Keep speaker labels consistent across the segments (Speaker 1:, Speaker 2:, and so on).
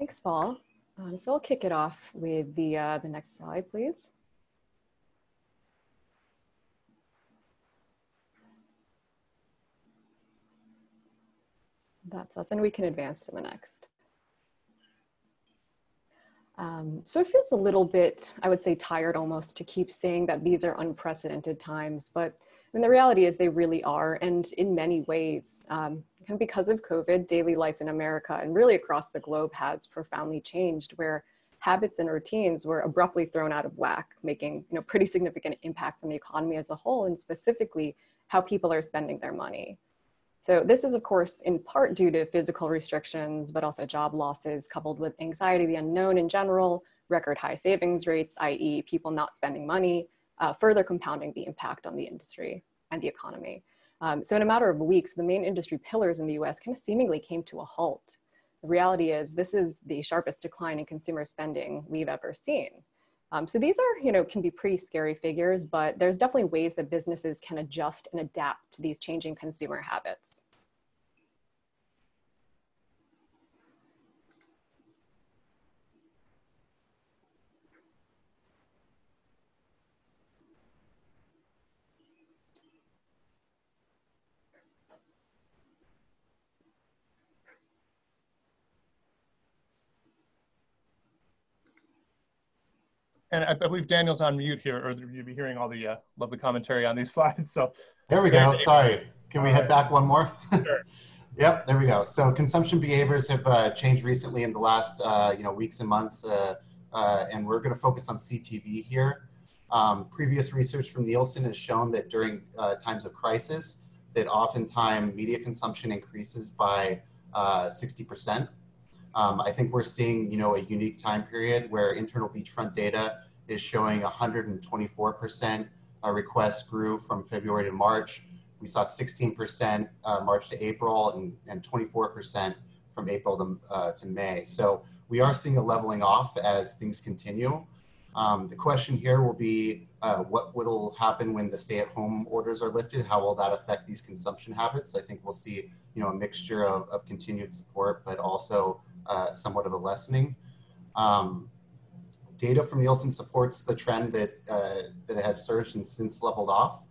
Speaker 1: Thanks, Paul. So I'll kick it off with the next slide, please. That's us, and we can advance to the next. So it feels a little bit, I would say, tired almost to keep saying that these are unprecedented times, but I mean, the reality is they really are. And in many ways, kind of because of COVID, daily life in America and really across the globe has profoundly changed, where habits and routines were abruptly thrown out of whack, making pretty significant impacts on the economy as a whole, and specifically how people are spending their money. So this is, of course, in part due to physical restrictions, but also job losses coupled with anxiety, the unknown in general, record high savings rates, i.e. people not spending money, further compounding the impact on the industry and the economy. So in a matter of weeks, the main industry pillars in the US kind of seemingly came to a halt. The reality is this is the sharpest decline in consumer spending we've ever seen. So these are, can be pretty scary figures, but there's definitely ways that businesses can adjust and adapt to these changing consumer habits.
Speaker 2: And I believe Daniel's on mute here, or you'll be hearing all the lovely commentary on these slides. So
Speaker 3: there we go. Sorry. Can we head back one more?
Speaker 2: Sure.
Speaker 3: Yep, there we go. So consumption behaviors have changed recently in the last weeks and months, and we're going to focus on CTV here. Previous research from Nielsen has shown that during times of crisis, that oftentimes media consumption increases by 60%. I think we're seeing, a unique time period where internal Beachfront data is showing 124% requests grew from February to March. We saw 16% March to April and 24% from April to May. So we are seeing a leveling off as things continue. The question here will be what will happen when the stay-at-home orders are lifted? How will that affect these consumption habits? I think we'll see, a mixture of continued support, but also somewhat of a lessening. Data from Nielsen supports the trend that it has surged and since leveled off.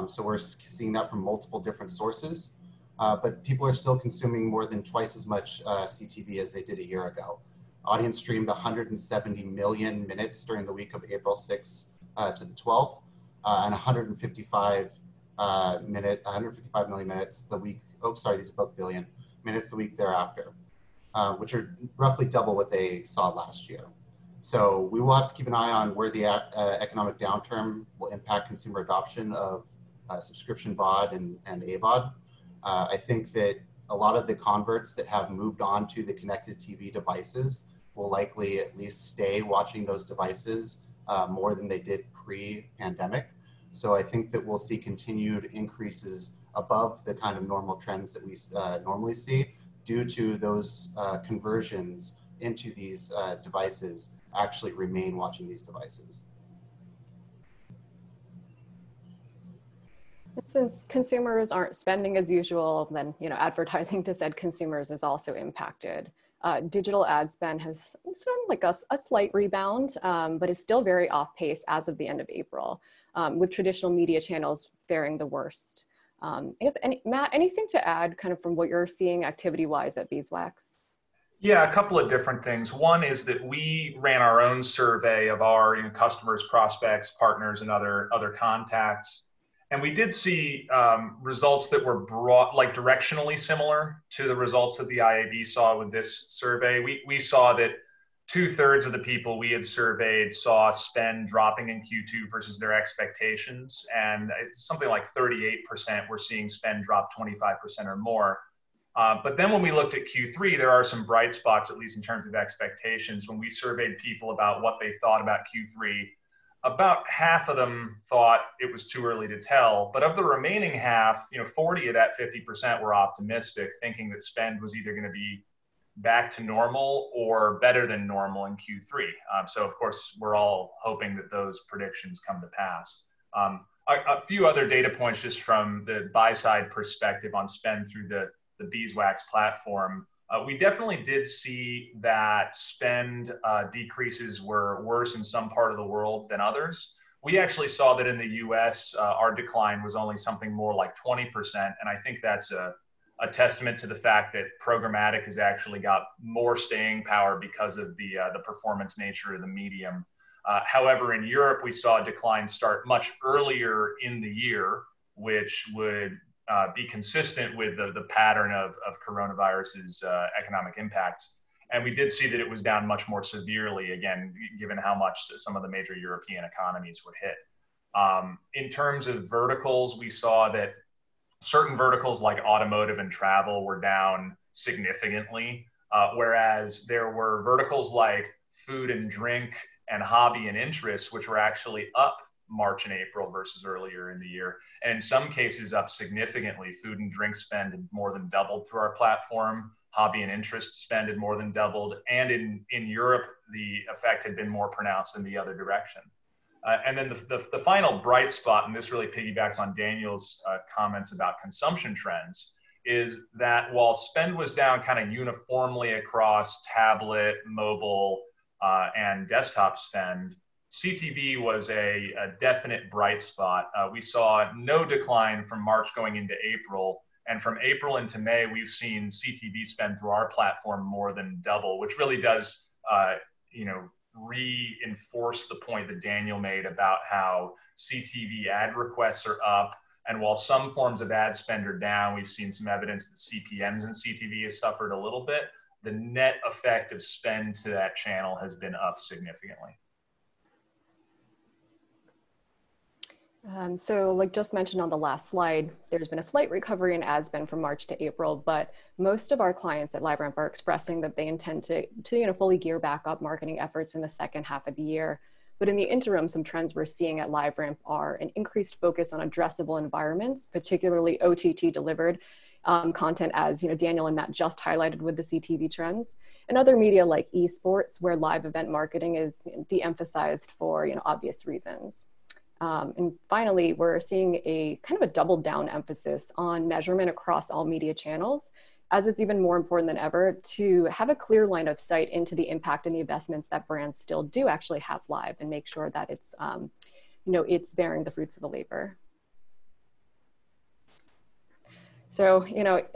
Speaker 3: So we're seeing that from multiple different sources, but people are still consuming more than twice as much CTV as they did a year ago. Audience streamed 170 million minutes during the week of April 6th to the 12th, and 155 million minutes the week, these are both billion, minutes the week thereafter, which are roughly double what they saw last year. So we will have to keep an eye on where the economic downturn will impact consumer adoption of subscription VOD and AVOD. I think that a lot of the converts that have moved on to the connected TV devices will likely at least stay watching those devices more than they did pre-pandemic. So I think that we'll see continued increases above the kind of normal trends that we normally see due to those conversions into these devices actually remain watching these devices.
Speaker 1: Since consumers aren't spending as usual, then advertising to said consumers is also impacted. Digital ad spend has sort of like a slight rebound, but is still very off pace as of the end of April, with traditional media channels faring the worst. Matt, anything to add kind of from what you're seeing activity-wise at Beeswax?
Speaker 4: Yeah, a couple of different things. One is that we ran our own survey of our customers, prospects, partners, and other contacts. And we did see results that were directionally similar to the results that the IAB saw with this survey. We saw that 2/3 of the people we had surveyed saw spend dropping in Q2 versus their expectations. And something like 38% were seeing spend drop 25% or more. But then when we looked at Q3, there are some bright spots, at least in terms of expectations. When we surveyed people about what they thought about Q3, about half of them thought it was too early to tell. But of the remaining half, 40 of that 50% were optimistic, thinking that spend was either going to be back to normal or better than normal in Q3. So of course, we're all hoping that those predictions come to pass. A few other data points just from the buy-side perspective on spend through the Beeswax platform. We definitely did see that spend decreases were worse in some part of the world than others. We actually saw that in the US, our decline was only something more like 20%. And I think that's a testament to the fact that programmatic has actually got more staying power because of the performance nature of the medium. However, in Europe, we saw a decline start much earlier in the year, which would be consistent with the pattern of coronavirus's economic impacts. And we did see that it was down much more severely, again, given how much some of the major European economies would hit. In terms of verticals, we saw that certain verticals like automotive and travel were down significantly, whereas there were verticals like food and drink and hobby and interests, which were actually up March and April versus earlier in the year. And in some cases up significantly. Food and drink spend had more than doubled through our platform. Hobby and interest spend had more than doubled. And in Europe, the effect had been more pronounced in the other direction. And then the final bright spot, and this really piggybacks on Daniel's comments about consumption trends, is that while spend was down kind of uniformly across tablet, mobile, and desktop spend, CTV was a definite bright spot. We saw no decline from March going into April. And from April into May, we've seen CTV spend through our platform more than double, which really does, reinforce the point that Daniel made about how CTV ad requests are up. And while some forms of ad spend are down, we've seen some evidence that CPMs in CTV has suffered a little bit. The net effect of spend to that channel has been up significantly.
Speaker 1: So like just mentioned on the last slide, there's been a slight recovery in ad spend from March to April, but most of our clients at LiveRamp are expressing that they intend to fully gear back up marketing efforts in the second half of the year. But in the interim, some trends we're seeing at LiveRamp are an increased focus on addressable environments, particularly OTT delivered content, as Daniel and Matt just highlighted with the CTV trends, and other media like esports, where live event marketing is de-emphasized for obvious reasons. And finally, we're seeing a kind of a double down emphasis on measurement across all media channels, as it's even more important than ever to have a clear line of sight into the impact and the investments that brands still do actually have live, and make sure that it's, it's bearing the fruits of the labor. So,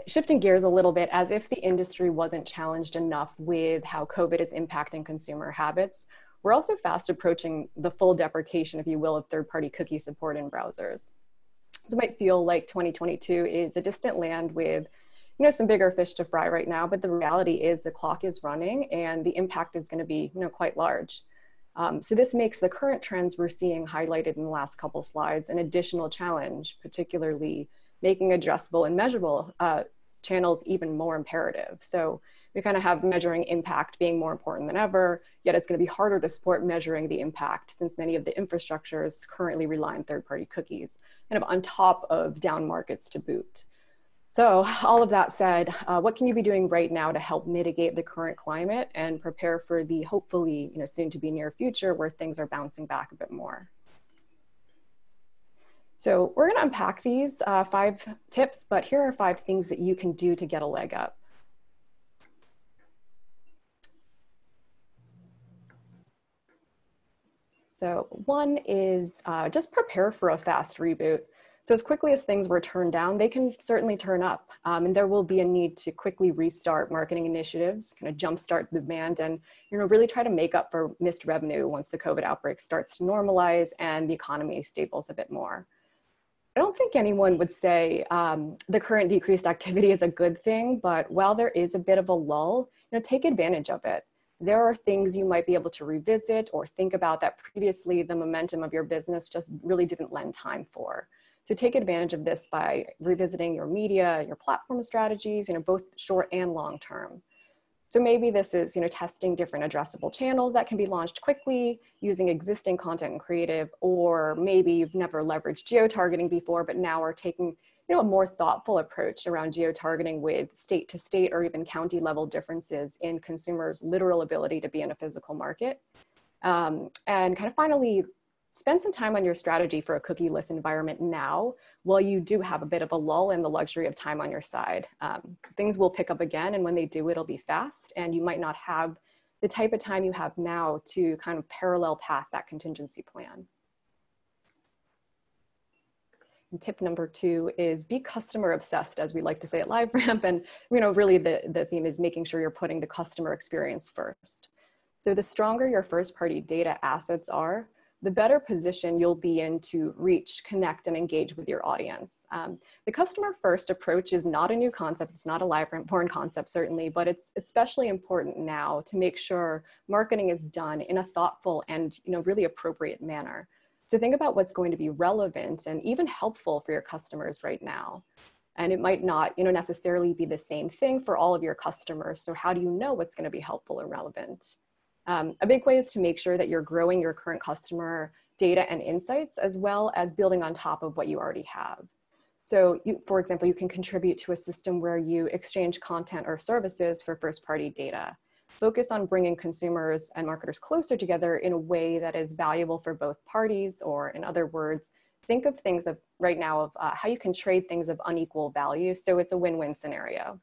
Speaker 1: shifting gears a little bit, as if the industry wasn't challenged enough with how COVID is impacting consumer habits, we're also fast approaching the full deprecation, if you will, of third-party cookie support in browsers. So it might feel like 2022 is a distant land with, some bigger fish to fry right now, but the reality is the clock is running and the impact is going to be, quite large. So this makes the current trends we're seeing highlighted in the last couple slides an additional challenge, particularly making addressable and measurable channels even more imperative. So we kind of have measuring impact being more important than ever, yet it's going to be harder to support measuring the impact since many of the infrastructures currently rely on third-party cookies, kind of on top of down markets to boot. So all of that said, what can you be doing right now to help mitigate the current climate and prepare for the hopefully soon to be near future where things are bouncing back a bit more? So we're going to unpack these 5 tips, but here are 5 things that you can do to get a leg up. So one is just prepare for a fast reboot. So as quickly as things were turned down, they can certainly turn up. And there will be a need to quickly restart marketing initiatives, kind of jumpstart the demand, and really try to make up for missed revenue once the COVID outbreak starts to normalize and the economy stables a bit more. I don't think anyone would say the current decreased activity is a good thing, but while there is a bit of a lull, take advantage of it. There are things you might be able to revisit or think about that previously the momentum of your business just really didn't lend time for. So take advantage of this by revisiting your media, your platform strategies, both short and long term. So maybe this is, testing different addressable channels that can be launched quickly using existing content and creative, or maybe you've never leveraged geo-targeting before, but now are taking a more thoughtful approach around geo-targeting with state to state or even county level differences in consumers' literal ability to be in a physical market. And kind of finally, spend some time on your strategy for a cookieless environment now, while you do have a bit of a lull and the luxury of time on your side. Things will pick up again, and when they do, it'll be fast, and you might not have the type of time you have now to kind of parallel path that contingency plan. And tip number 2 is be customer obsessed, as we like to say at LiveRamp. And really the theme is making sure you're putting the customer experience first. So the stronger your first party data assets are, the better position you'll be in to reach, connect, and engage with your audience. The customer first approach is not a new concept. It's not a LiveRamp born concept, certainly, but it's especially important now to make sure marketing is done in a thoughtful and really appropriate manner. So think about what's going to be relevant and even helpful for your customers right now. And it might not necessarily be the same thing for all of your customers. So how do you know what's going to be helpful or relevant? A big way is to make sure that you're growing your current customer data and insights, as well as building on top of what you already have. So for example, you can contribute to a system where you exchange content or services for first-party data. Focus on bringing consumers and marketers closer together in a way that is valuable for both parties, or in other words, think of things right now of how you can trade things of unequal value, so it's a win-win scenario.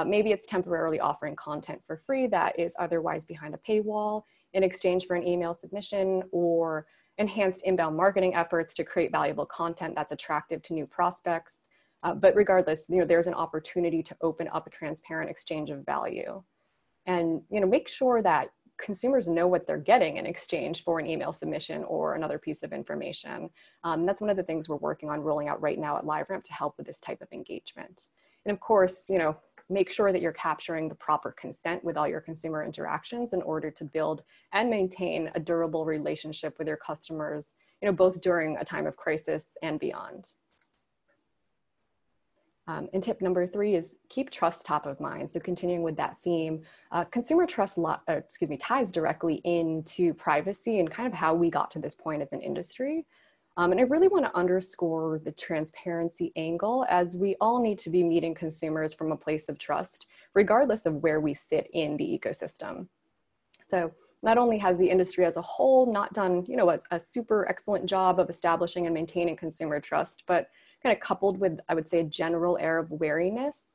Speaker 1: Maybe it's temporarily offering content for free that is otherwise behind a paywall in exchange for an email submission, or enhanced inbound marketing efforts to create valuable content that's attractive to new prospects. But regardless, there's an opportunity to open up a transparent exchange of value. And make sure that consumers know what they're getting in exchange for an email submission or another piece of information. That's one of the things we're working on rolling out right now at LiveRamp to help with this type of engagement. And of course, make sure that you're capturing the proper consent with all your consumer interactions in order to build and maintain a durable relationship with your customers, both during a time of crisis and beyond. And tip number 3 is keep trust top of mind. So continuing with that theme, consumer trust ties directly into privacy and kind of how we got to this point as an industry. And I really want to underscore the transparency angle, as we all need to be meeting consumers from a place of trust, regardless of where we sit in the ecosystem. So not only has the industry as a whole not done, a super excellent job of establishing and maintaining consumer trust, but kind of coupled with, I would say, a general air of wariness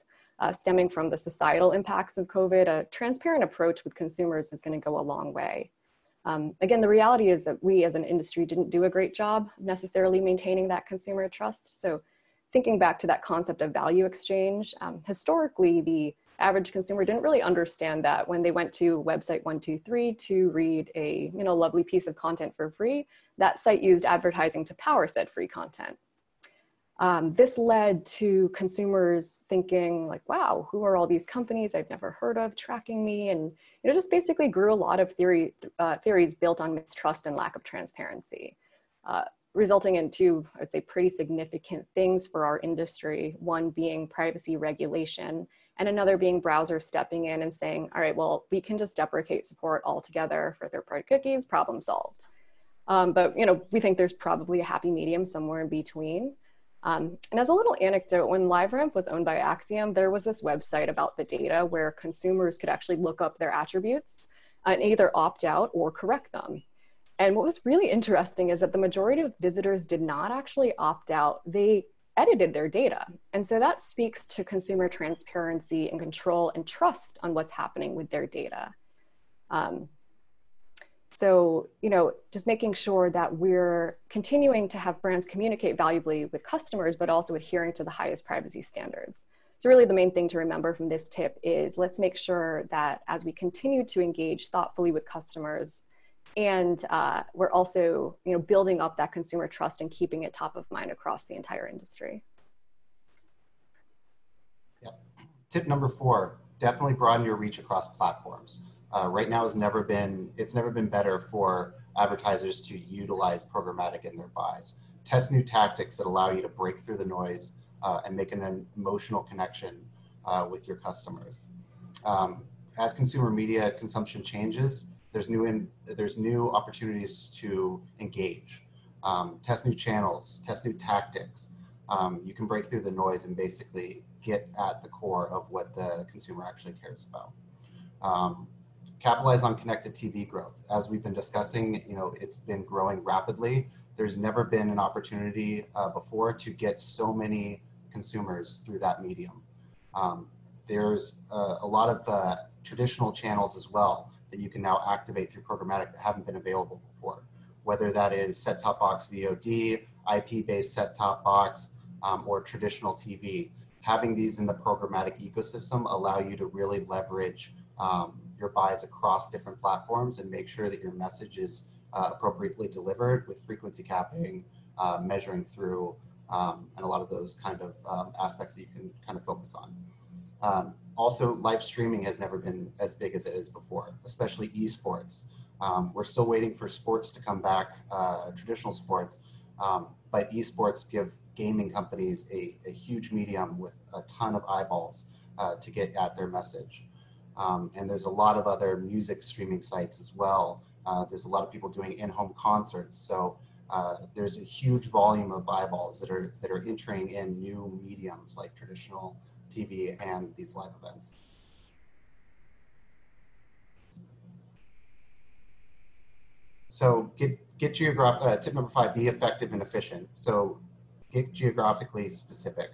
Speaker 1: stemming from the societal impacts of COVID, a transparent approach with consumers is going to go a long way. Again, the reality is that we as an industry didn't do a great job necessarily maintaining that consumer trust. So thinking back to that concept of value exchange, historically, the average consumer didn't really understand that when they went to website 123 to read a lovely piece of content for free, that site used advertising to power said free content. This led to consumers thinking like, wow, who are all these companies I've never heard of tracking me? And it just basically grew a lot of theories built on mistrust and lack of transparency, resulting in 2, I'd say, pretty significant things for our industry. One being privacy regulation, and another being browsers stepping in and saying, all right, well, we can just deprecate support altogether for third-party cookies, problem solved. But we think there's probably a happy medium somewhere in between. And as a little anecdote, when LiveRamp was owned by Axiom, there was this website about the data where consumers could actually look up their attributes and either opt out or correct them. And what was really interesting is that the majority of visitors did not actually opt out. They edited their data. And so that speaks to consumer transparency and control and trust on what's happening with their data. So, just making sure that we're continuing to have brands communicate valuably with customers, but also adhering to the highest privacy standards. So really the main thing to remember from this tip is let's make sure that as we continue to engage thoughtfully with customers, and we're also, building up that consumer trust and keeping it top of mind across the entire industry.
Speaker 3: Yeah. Tip number 4, definitely broaden your reach across platforms. Right now it's never been better for advertisers to utilize programmatic in their buys. Test new tactics that allow you to break through the noise and make an emotional connection with your customers. As consumer media consumption changes, there's new opportunities to engage. Test new channels, test new tactics. You can break through the noise and basically get at the core of what the consumer actually cares about. capitalize on connected TV growth. As we've been discussing, you know, it's been growing rapidly. There's never been an opportunity before to get so many consumers through that medium. There's a lot of traditional channels as well that you can now activate through programmatic that haven't been available before, whether that is set-top box VOD, IP-based set-top box, or traditional TV. Having these in the programmatic ecosystem allow you to really leverage your buys across different platforms and make sure that your message is appropriately delivered with frequency capping, measuring through, and a lot of those kind of aspects that you can kind of focus on. Also, live streaming has never been as big as it is before, especially esports. We're still waiting for sports to come back, traditional sports, but esports give gaming companies a huge medium with a ton of eyeballs to get at their message. And there's a lot of other music streaming sites as well. There's a lot of people doing in-home concerts. So there's a huge volume of eyeballs that are entering in new mediums like traditional TV and these live events. So get geographic. Tip number 5: be effective and efficient. So get geographically specific.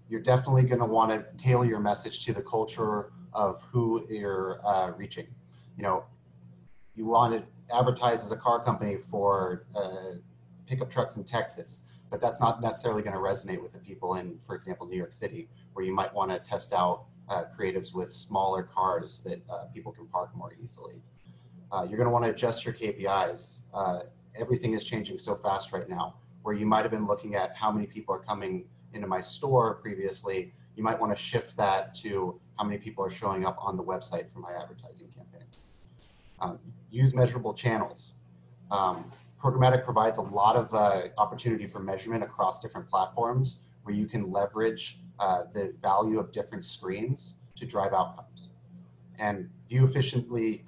Speaker 3: You're definitely going to want to tailor your message to the culture of who you're reaching. You know, you want to advertise as a car company for pickup trucks in Texas, but that's not necessarily going to resonate with the people in, for example, New York City, where you might want to test out creatives with smaller cars that people can park more easily. You're going to want to adjust your KPIs. Everything is changing so fast right now, where you might have been looking at how many people are coming into my store previously. You might want to shift that to how many people are showing up on the website for my advertising campaigns. Use measurable channels. Programmatic provides a lot of opportunity for measurement across different platforms where you can leverage the value of different screens to drive outcomes. And view efficiency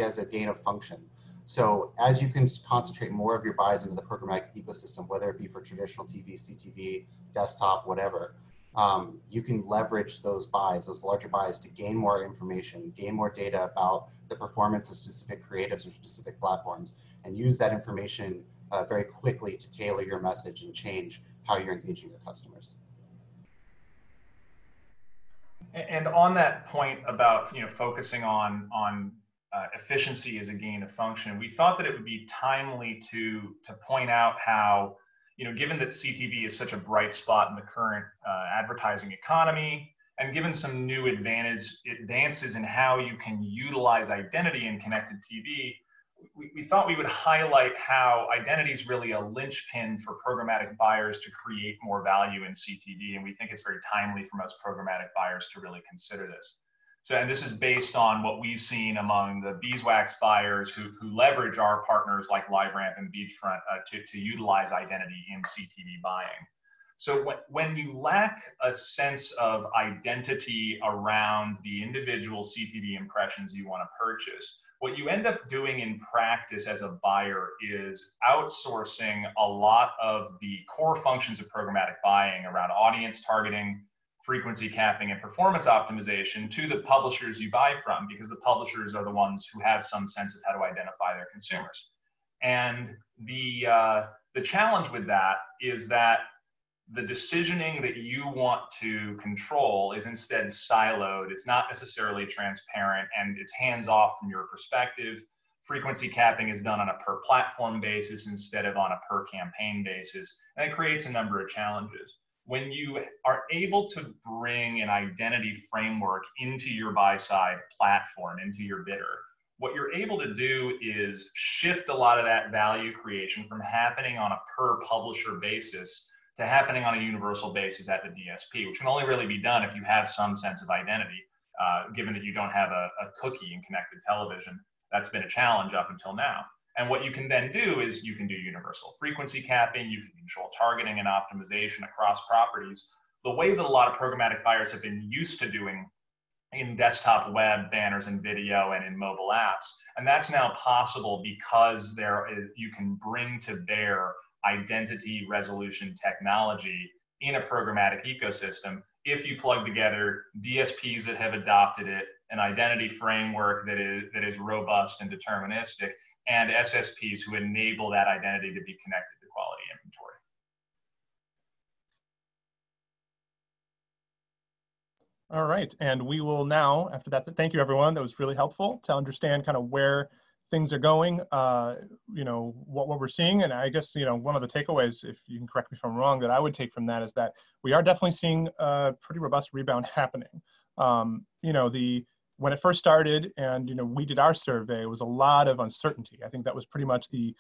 Speaker 3: as a gain of function. So as you can concentrate more of your buys into the programmatic ecosystem, whether it be for traditional TV, CTV, desktop, whatever, you can leverage those buys, those larger buys, to gain more information, gain more data about the performance of specific creatives or specific platforms, and use that information very quickly to tailor your message and change how you're engaging your customers.
Speaker 4: And on that point about focusing on efficiency as a gain of function, we thought that it would be timely to point out how, given that CTV is such a bright spot in the current advertising economy, and given some new advances in how you can utilize identity in connected TV, we thought we would highlight how identity is really a linchpin for programmatic buyers to create more value in CTV. And we think it's very timely for most programmatic buyers to really consider this. So, and this is based on what we've seen among the Beeswax buyers who leverage our partners like LiveRamp and Beachfront to utilize identity in CTV buying. So when you lack a sense of identity around the individual CTV impressions you want to purchase, what you end up doing in practice as a buyer is outsourcing a lot of the core functions of programmatic buying around audience targeting, frequency capping, and performance optimization to the publishers you buy from, because the publishers are the ones who have some sense of how to identify their consumers. And the challenge with that is that the decisioning that you want to control is instead siloed. It's not necessarily transparent, and it's hands-off from your perspective. Frequency capping is done on a per platform basis instead of on a per campaign basis, and it creates a number of challenges. When you are able to bring an identity framework into your buy-side platform, into your bidder, what you're able to do is shift a lot of that value creation from happening on a per publisher basis to happening on a universal basis at the DSP, which can only really be done if you have some sense of identity, given that you don't have a cookie in connected television. That's been a challenge up until now. And what you can then do is you can do universal frequency capping, you can control targeting and optimization across properties, the way that a lot of programmatic buyers have been used to doing in desktop web, banners and video, and in mobile apps. And that's now possible because you can bring to bear identity resolution technology in a programmatic ecosystem if you plug together DSPs that have adopted it, an identity framework that is robust and deterministic, and SSPs who enable that identity to be connected to quality inventory.
Speaker 2: All right, and we will now, after that, thank you everyone. That was really helpful to understand kind of where things are going, you know, what we're seeing. And I guess, you know, one of the takeaways, if you can correct me if I'm wrong, that I would take from that is that we are definitely seeing a pretty robust rebound happening. You know, when it first started and, you know, we did our survey, it was a lot of uncertainty. I think that was pretty much the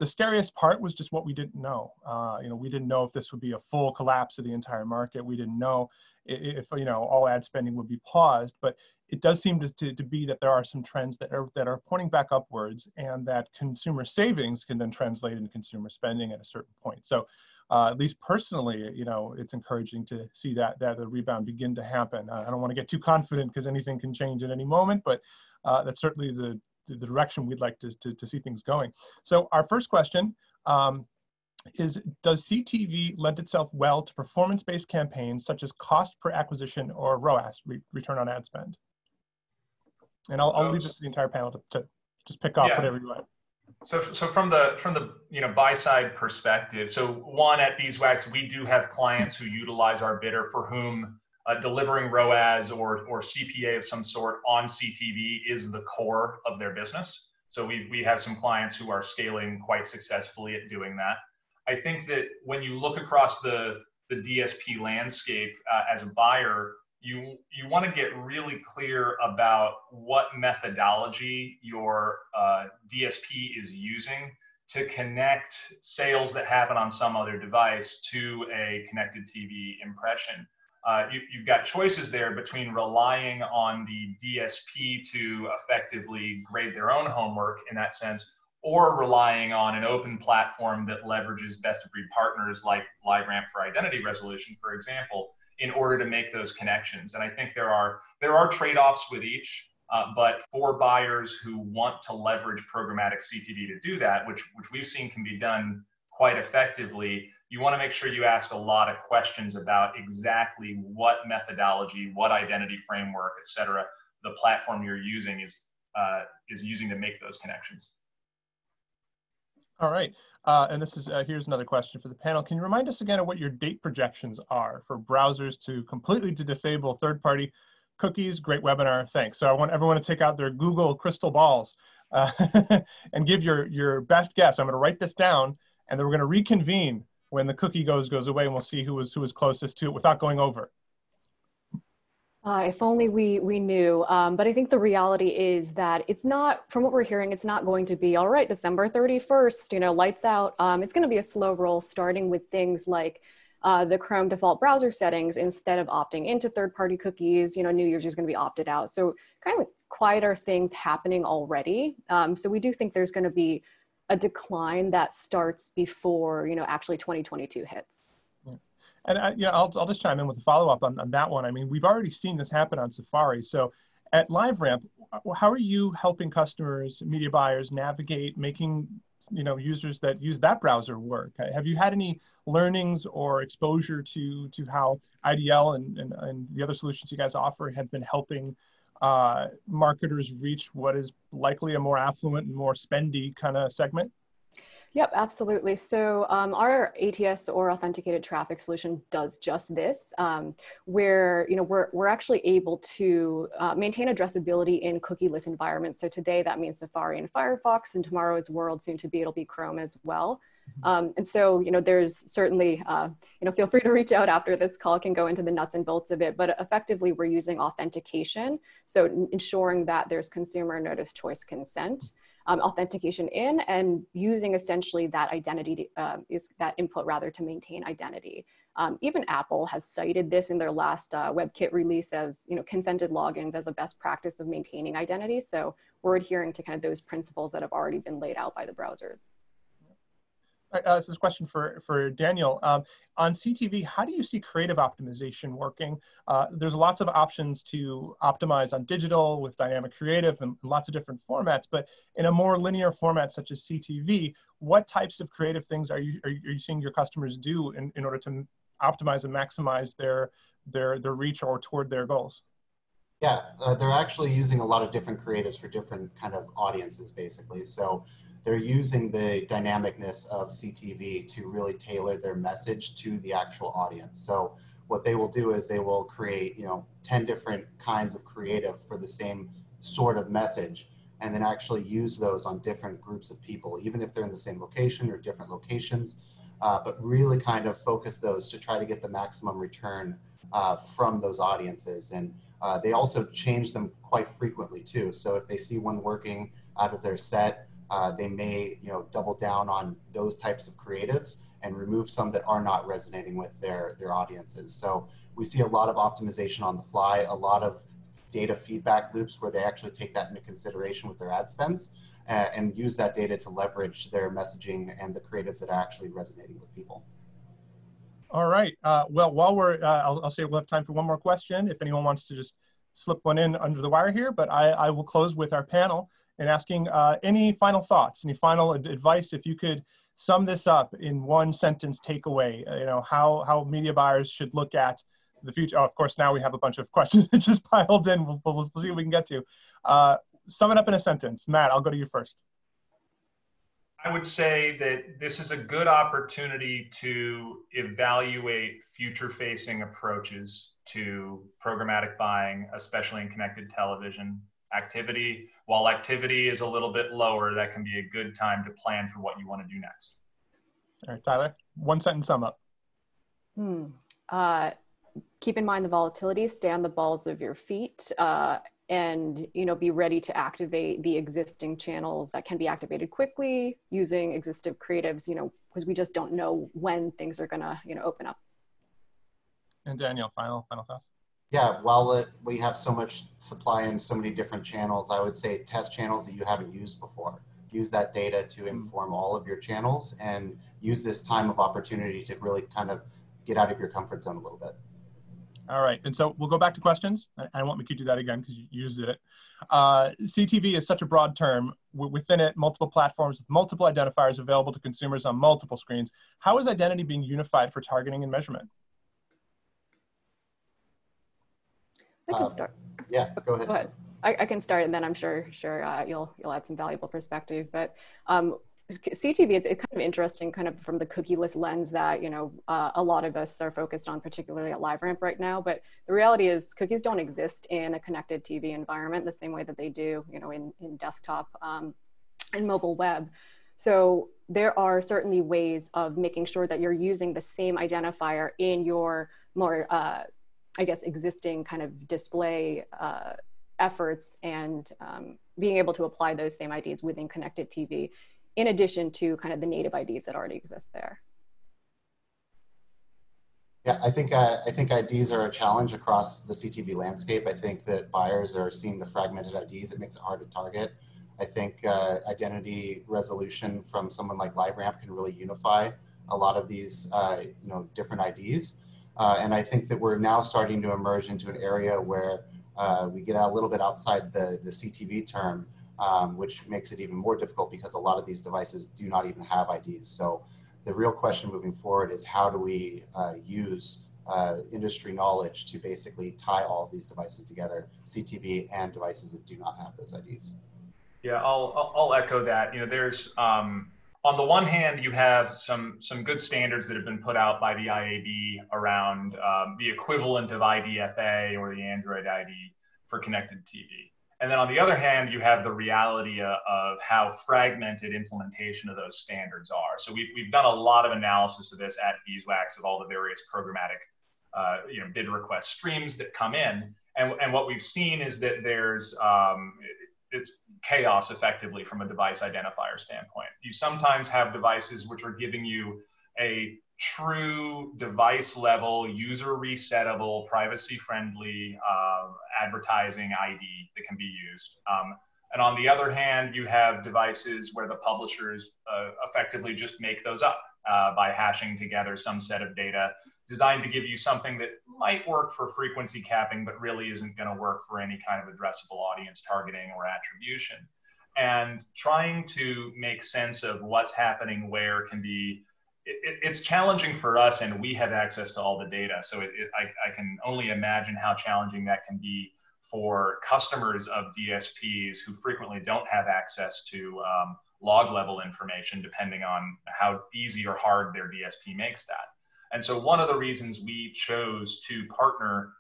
Speaker 2: scariest part was just what we didn't know. You know, we didn't know if this would be a full collapse of the entire market. We didn't know if you know, all ad spending would be paused, but it does seem to be that there are some trends that are pointing back upwards, and that consumer savings can then translate into consumer spending at a certain point. So at least personally, you know, it's encouraging to see that the rebound begin to happen. I don't want to get too confident because anything can change at any moment, but that's certainly the direction we'd like to see things going. So our first question is, does CTV lend itself well to performance-based campaigns such as cost per acquisition or ROAS, return on ad spend? And I'll leave this to the entire panel to just pick off whatever you want.
Speaker 4: So from the you know, buy side perspective, so one, at Beeswax, we do have clients who utilize our bidder for whom delivering ROAS or CPA of some sort on CTV is the core of their business. So we have some clients who are scaling quite successfully at doing that. I think that when you look across the DSP landscape as a buyer, you want to get really clear about what methodology your DSP is using to connect sales that happen on some other device to a connected TV impression. You've got choices there between relying on the DSP to effectively grade their own homework in that sense, or relying on an open platform that leverages best-of-breed partners like LiveRamp for identity resolution, for example, in order to make those connections. And I think there are trade-offs with each, but for buyers who want to leverage programmatic CTV to do that, which we've seen can be done quite effectively, you want to make sure you ask a lot of questions about exactly what methodology, what identity framework, et cetera, the platform you're using is using to make those connections.
Speaker 2: All right, and this is here's another question for the panel. Can you remind us again of what your date projections are for browsers to completely disable third-party cookies? Great webinar, thanks. So I want everyone to take out their Google crystal balls and give your best guess. I'm going to write this down, and then we're going to reconvene when the cookie goes away, and we'll see who was closest to it without going over.
Speaker 1: If only we knew, but I think the reality is that it's not, from what we're hearing, it's not going to be, all right, December 31st, you know, lights out. It's going to be a slow roll, starting with things like the Chrome default browser settings. Instead of opting into third-party cookies, you know, new users are going to be opted out. So kind of quieter things happening already. So we do think there's going to be a decline that starts before, you know, actually 2022 hits.
Speaker 2: And yeah, I'll just chime in with a follow-up on that one. I mean, we've already seen this happen on Safari. So at LiveRamp, how are you helping customers, media buyers, navigate making, you know, users that use that browser work? Have you had any learnings or exposure to how IDL and the other solutions you guys offer have been helping marketers reach what is likely a more affluent and more spendy kind of segment?
Speaker 1: Yep, absolutely. So our ATS or authenticated traffic solution does just this, where, you know, we're actually able to maintain addressability in cookieless environments. So today that means Safari and Firefox, and tomorrow's world, soon to be, it'll be Chrome as well. And so, you know, there's certainly, you know, feel free to reach out after this call, can go into the nuts and bolts of it, but effectively we're using authentication. So ensuring that there's consumer notice choice consent. Authentication in, and using essentially that identity, is that input rather, to maintain identity. Even Apple has cited this in their last WebKit release as, you know, consented logins as a best practice of maintaining identity. So we're adhering to kind of those principles that have already been laid out by the browsers.
Speaker 2: All right, this is a question for Daniel. On CTV, how do you see creative optimization working? There's lots of options to optimize on digital with dynamic creative and lots of different formats, but in a more linear format such as CTV, what types of creative things are you seeing your customers do in order to optimize and maximize their reach or toward their goals?
Speaker 3: Yeah, they're actually using a lot of different creatives for different kind of audiences, basically. So they're using the dynamicness of CTV to really tailor their message to the actual audience. So what they will do is they will create, 10 different kinds of creative for the same sort of message, and then actually use those on different groups of people, even if they're in the same location or different locations, but really kind of focus those to try to get the maximum return from those audiences. And they also change them quite frequently too. So if they see one working out of their set, they may double down on those types of creatives and remove some that are not resonating with their audiences. So we see a lot of optimization on the fly, a lot of data feedback loops where they actually take that into consideration with their ad spends and use that data to leverage their messaging and the creatives that are actually resonating with people.
Speaker 2: All right. Well, while we're, I'll say we'll have time for one more question if anyone wants to just slip one in under the wire here, but I will close with our panel and asking any final thoughts, any final advice, if you could sum this up in one sentence takeaway, how media buyers should look at the future. Oh, of course, now we have a bunch of questions that just piled in. We'll see what we can get to. Sum it up in a sentence. Matt, I'll go to you first.
Speaker 4: I would say that this is a good opportunity to evaluate future-facing approaches to programmatic buying, especially in connected television activity. While activity is a little bit lower, that can be a good time to plan for what you want to do next.
Speaker 2: All right, Tyler, one sentence sum up.
Speaker 1: Keep in mind the volatility, stay on the balls of your feet, and be ready to activate the existing channels that can be activated quickly using existing creatives, because we just don't know when things are gonna open up.
Speaker 2: And Daniel, final thoughts.
Speaker 3: Yeah, while we have so much supply and so many different channels, I would say test channels that you haven't used before. Use that data to inform all of your channels and use this time of opportunity to really kind of get out of your comfort zone a little bit.
Speaker 2: All right, and so we'll go back to questions. I won't make you do that again because you used it. CTV is such a broad term. Within it, multiple platforms with multiple identifiers available to consumers on multiple screens. How is identity being unified for targeting and measurement?
Speaker 1: I can start.
Speaker 3: Yeah, go ahead.
Speaker 1: Go ahead. I can start, and then I'm sure you'll add some valuable perspective. But CTV, it's kind of interesting, kind of from the cookieless lens that a lot of us are focused on, particularly at LiveRamp right now. But the reality is, cookies don't exist in a connected TV environment the same way that they do, in desktop and mobile web. So there are certainly ways of making sure that you're using the same identifier in your more existing kind of display efforts, and being able to apply those same IDs within connected TV, in addition to kind of the native IDs that already exist there.
Speaker 3: Yeah, I think IDs are a challenge across the CTV landscape. I think that buyers are seeing the fragmented IDs. It makes it hard to target. I think identity resolution from someone like LiveRamp can really unify a lot of these different IDs. And I think that we're now starting to emerge into an area where we get a little bit outside the CTV term, which makes it even more difficult because a lot of these devices do not even have IDs. So the real question moving forward is, how do we use industry knowledge to basically tie all of these devices together, CTV and devices that do not have those IDs?
Speaker 4: Yeah, I'll echo that. There's on the one hand, you have some good standards that have been put out by the IAB around the equivalent of IDFA or the Android ID for connected TV. And then on the other hand, you have the reality of how fragmented implementation of those standards are. So we've done a lot of analysis of this at Beeswax of all the various programmatic bid request streams that come in. And what we've seen is that there's it's chaos effectively from a device identifier standpoint. You sometimes have devices which are giving you a true device level, user resettable, privacy friendly advertising ID that can be used. And on the other hand, you have devices where the publishers effectively just make those up by hashing together some set of data designed to give you something that might work for frequency capping, but really isn't going to work for any kind of addressable audience targeting or attribution. And trying to make sense of what's happening where can be it's challenging for us, and we have access to all the data. So I can only imagine how challenging that can be for customers of DSPs who frequently don't have access to log level information, depending on how easy or hard their DSP makes that. And so one of the reasons we chose to partner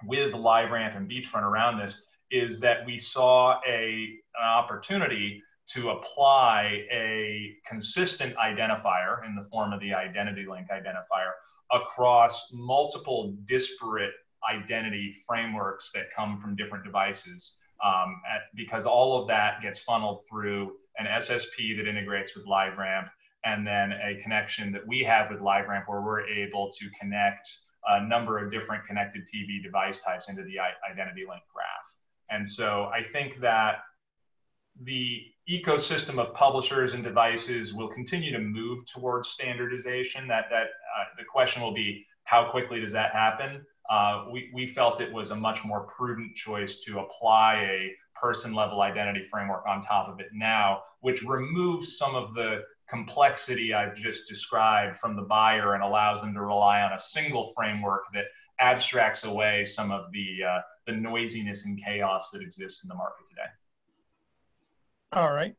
Speaker 4: with LiveRamp and Beachfront around this is that we saw an opportunity to apply a consistent identifier in the form of the identity link identifier across multiple disparate identity frameworks that come from different devices, because all of that gets funneled through an SSP that integrates with LiveRamp, and then a connection that we have with LiveRamp where we're able to connect a number of different connected TV device types into the identity link graph. And so I think that the ecosystem of publishers and devices will continue to move towards standardization. The question will be, how quickly does that happen? We felt it was a much more prudent choice to apply a person-level identity framework on top of it now, which removes some of the complexity I've just described from the buyer and allows them to rely on a single framework that abstracts away some of the noisiness and chaos that exists in the market today.
Speaker 2: All right,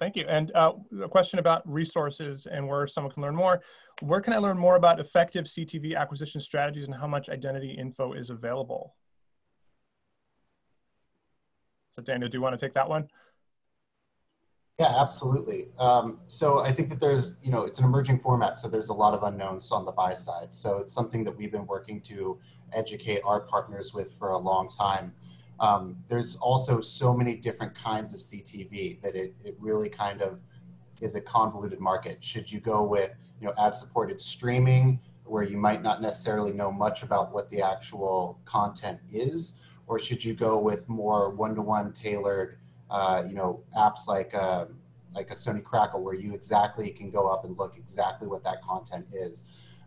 Speaker 2: thank you. And a question about resources and where someone can learn more. Where can I learn more about effective CTV acquisition strategies and how much identity info is available? So Daniel, do you want to take that one?
Speaker 3: Yeah, absolutely. So I think that there's, it's an emerging format, so there's a lot of unknowns on the buy side. So it's something that we've been working to educate our partners with for a long time. There's also so many different kinds of CTV that it really kind of is a convoluted market. Should you go with, ad-supported streaming, where you might not necessarily know much about what the actual content is, or should you go with more one-to-one tailored, apps like a Sony Crackle, where you exactly can go up and look exactly what that content is.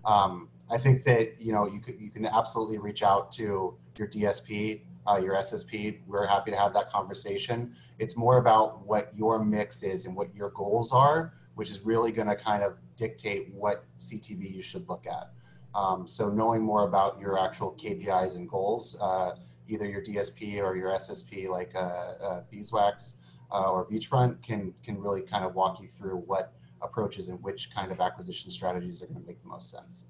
Speaker 3: I think that you can absolutely reach out to your DSP, your SSP. We're happy to have that conversation. It's more about what your mix is and what your goals are, which is really going to kind of dictate what CTV you should look at. So knowing more about your actual KPIs and goals, either your DSP or your SSP like Beeswax or Beachfront can really kind of walk you through what approaches and which kind of acquisition strategies are going to make the most sense.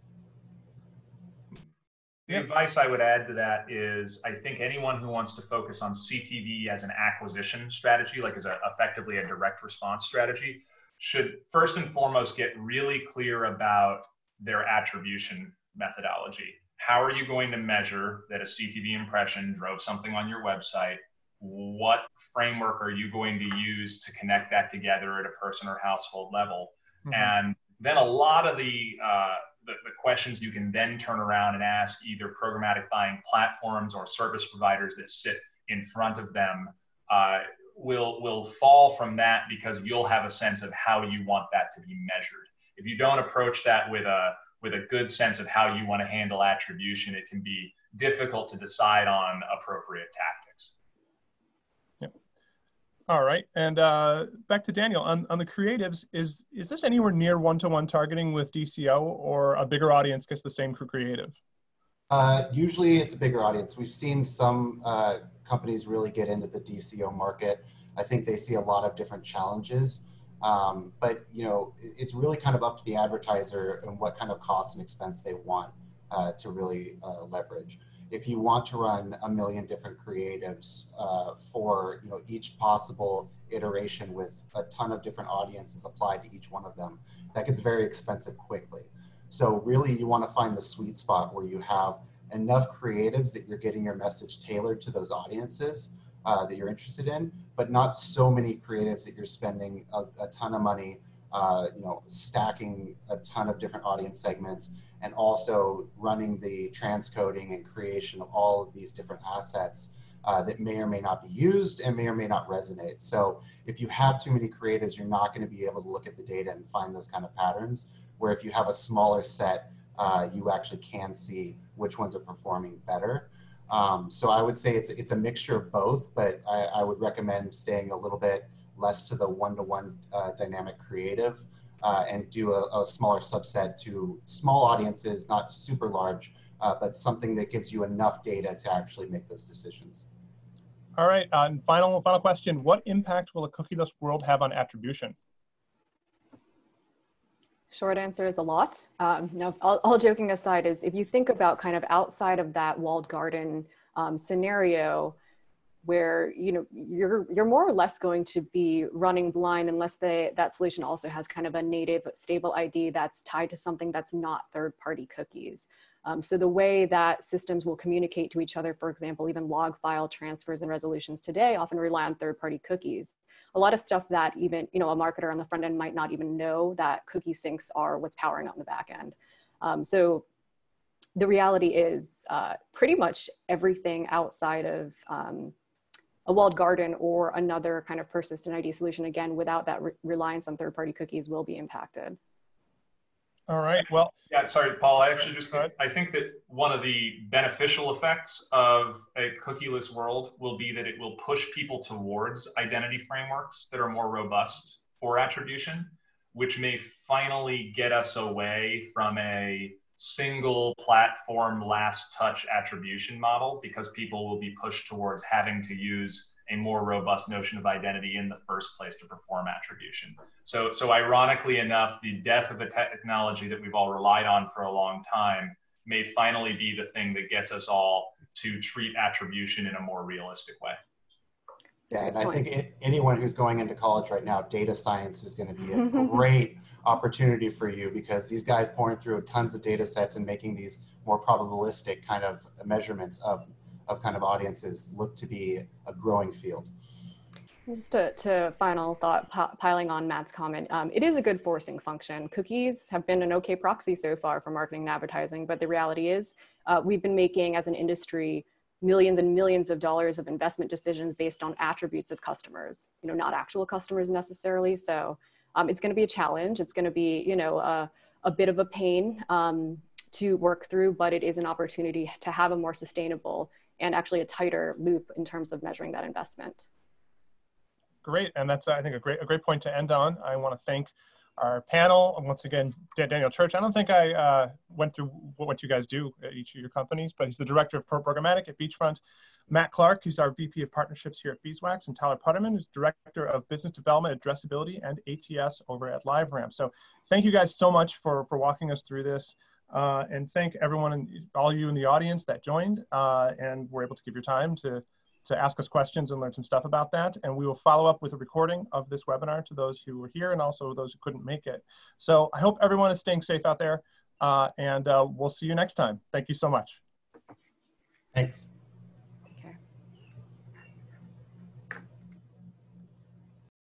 Speaker 4: The advice I would add to that is, I think anyone who wants to focus on CTV as an acquisition strategy, like as effectively a direct response strategy, should first and foremost get really clear about their attribution methodology. How are you going to measure that a CTV impression drove something on your website? What framework are you going to use to connect that together at a person or household level? Mm-hmm. And then a lot of the questions you can then turn around and ask either programmatic buying platforms or service providers that sit in front of them will fall from that, because you'll have a sense of how you want that to be measured. If you don't approach that with a good sense of how you want to handle attribution, it can be difficult to decide on appropriate tactics.
Speaker 2: Yep. All right, and back to Daniel on the creatives. Is this anywhere near one-to-one targeting with DCO, or a bigger audience gets the same for creative?
Speaker 3: Usually it's a bigger audience. We've seen some companies really get into the DCO market. I think they see a lot of different challenges. But it's really kind of up to the advertiser and what kind of cost and expense they want to really leverage. If you want to run 1 million different creatives for each possible iteration with a ton of different audiences applied to each one of them, that gets very expensive quickly. So really you want to find the sweet spot where you have enough creatives that you're getting your message tailored to those audiences that you're interested in, but not so many creatives that you're spending a ton of money, stacking a ton of different audience segments, and also running the transcoding and creation of all of these different assets that may or may not be used and may or may not resonate. So if you have too many creatives, you're not going to be able to look at the data and find those kind of patterns, where if you have a smaller set, you actually can see which ones are performing better. So I would say it's a mixture of both, but I would recommend staying a little bit less to the one-to-one dynamic creative and do a smaller subset to small audiences, not super large, but something that gives you enough data to actually make those decisions.
Speaker 2: All right, and final question. What impact will a cookieless world have on attribution?
Speaker 1: Short answer is a lot. No, all joking aside, is if you think about kind of outside of that walled garden scenario, where you're more or less going to be running blind unless that solution also has kind of a native stable ID that's tied to something that's not third-party cookies. So the way that systems will communicate to each other, for example, even log file transfers and resolutions today often rely on third-party cookies. A lot of stuff that even a marketer on the front end might not even know that cookie syncs are what's powering up in the back end. So the reality is pretty much everything outside of a walled garden or another kind of persistent ID solution, again, without that reliance on third-party cookies, will be impacted.
Speaker 2: All right, well.
Speaker 4: Yeah, sorry, Paul, I actually just I think that one of the beneficial effects of a cookieless world will be that it will push people towards identity frameworks that are more robust for attribution, which may finally get us away from a single platform last touch attribution model, because people will be pushed towards having to use a more robust notion of identity in the first place to perform attribution. So ironically enough, the death of a technology that we've all relied on for a long time may finally be the thing that gets us all to treat attribution in a more realistic way.
Speaker 3: Yeah, and I think anyone who's going into college right now, data science is going to be a great opportunity for you, because these guys pouring through tons of data sets and making these more probabilistic kind of measurements of kind of audiences look to be a growing field.
Speaker 1: Just to final thought, piling on Matt's comment, it is a good forcing function. Cookies have been an okay proxy so far for marketing and advertising, but the reality is we've been making, as an industry, millions and millions of dollars of investment decisions based on attributes of customers, not actual customers necessarily. So it's going to be a challenge. It's going to be, a bit of a pain to work through, but it is an opportunity to have a more sustainable and actually a tighter loop in terms of measuring that investment.
Speaker 2: Great, and that's, I think, a great point to end on. I want to thank our panel. Once again, Daniel Church. I don't think I went through what you guys do at each of your companies, but he's the Director of Programmatic at Beachfront. Matt Clark, who's our VP of Partnerships here at Beeswax, and Tyler Putterman, who's Director of Business Development, Addressability, and ATS over at LiveRamp. So thank you guys so much for walking us through this. And thank everyone, and all of you in the audience that joined and were able to give your time to ask us questions and learn some stuff about that. And we will follow up with a recording of this webinar to those who were here and also those who couldn't make it. So I hope everyone is staying safe out there, and we'll see you next time. Thank you so much.
Speaker 3: Thanks.